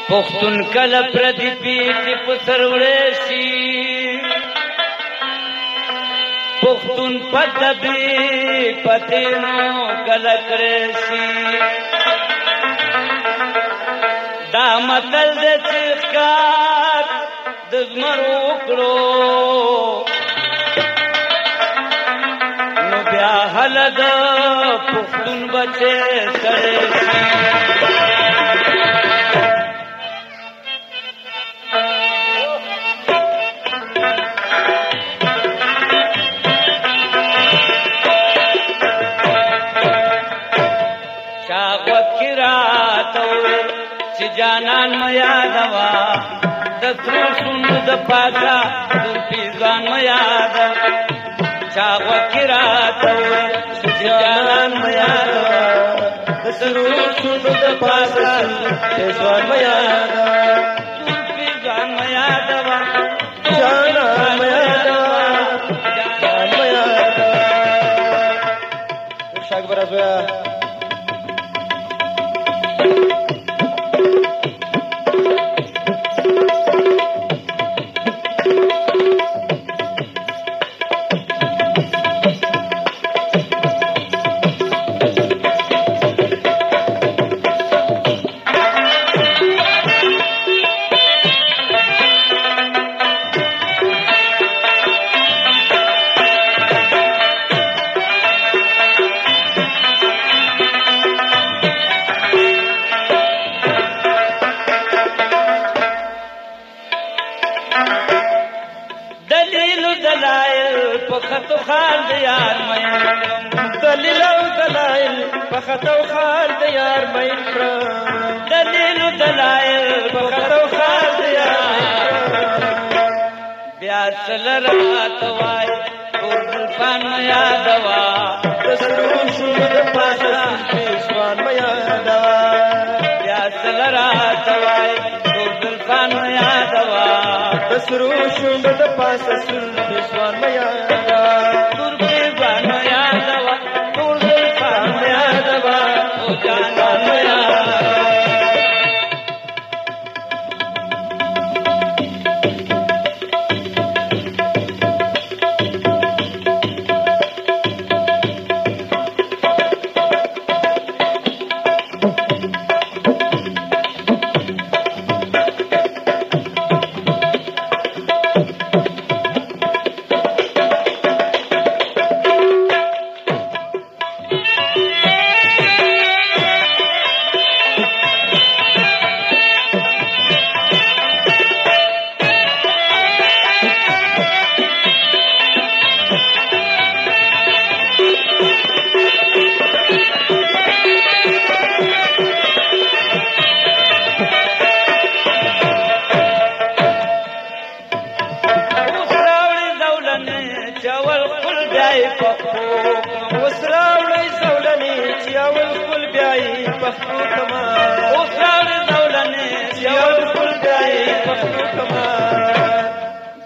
پختون کله پردی پیټي په سرولې شي پختون پدبي پتینو کله کړې شي دا متل د چخکار د زمرو کړو نو بیا هل د پختون بچي سره شي جانان میا دوا دسرو سند د پاسا در پیزان میا دوا چاغ وکرات جانان میا دوا دسرو سند د پاسا پیزان میا دوا در پیزان میا دوا جانان میا دوا جانان میا دوا شاګ برازویا پختو خال د یار مې دلیل او دلایل پختو خال د یار مې دلیل او دلایل پختو خال د یار بیا سل رات وای ټول فن یادوا دسرو شو د پاسه پیشوان مې یادوا بیا سل رات وای ټول فن یادوا دسرو شو د پاسه پیشوان مې وسراوړی زولنې چې اول خپل بیاي پښتو کما وسراوړی زولنې چې اول خپل بیاي پښتو کما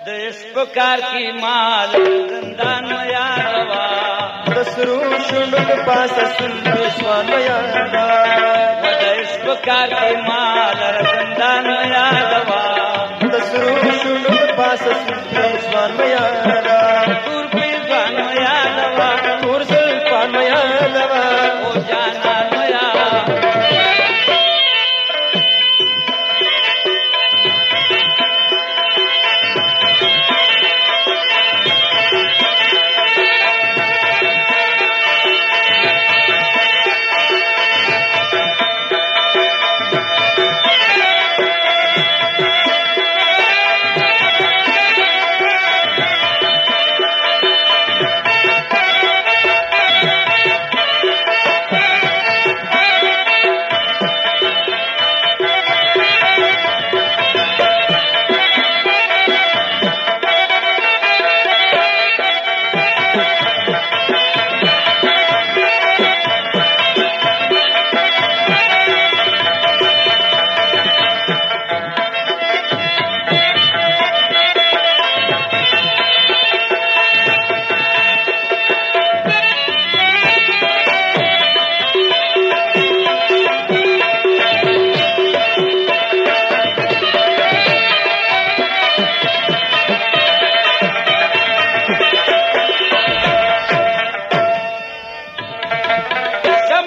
د اسپکار کی مال زندان میا دوا دسرو شوند پاسه سن پیشوان میا دوا د اسپکار کی مال زندان میا دوا دسرو شوند پاسه سن پیشوان میا دوا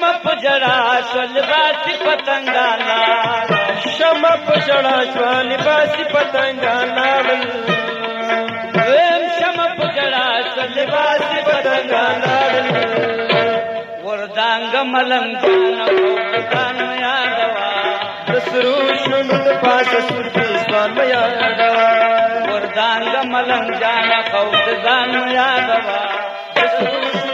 شمع پجڑا شو لباسی پتنگانا شمع پجڑا شو لباسی پتنگانا ویم شمع پجڑا شو لباسی پتنگانا وردانگ ملنگ جانا خوبدان میادوا دسرو شنود پاس سرپیسوان میادوا وردانگ ملنگ جانا خوبدان میادوا دسرو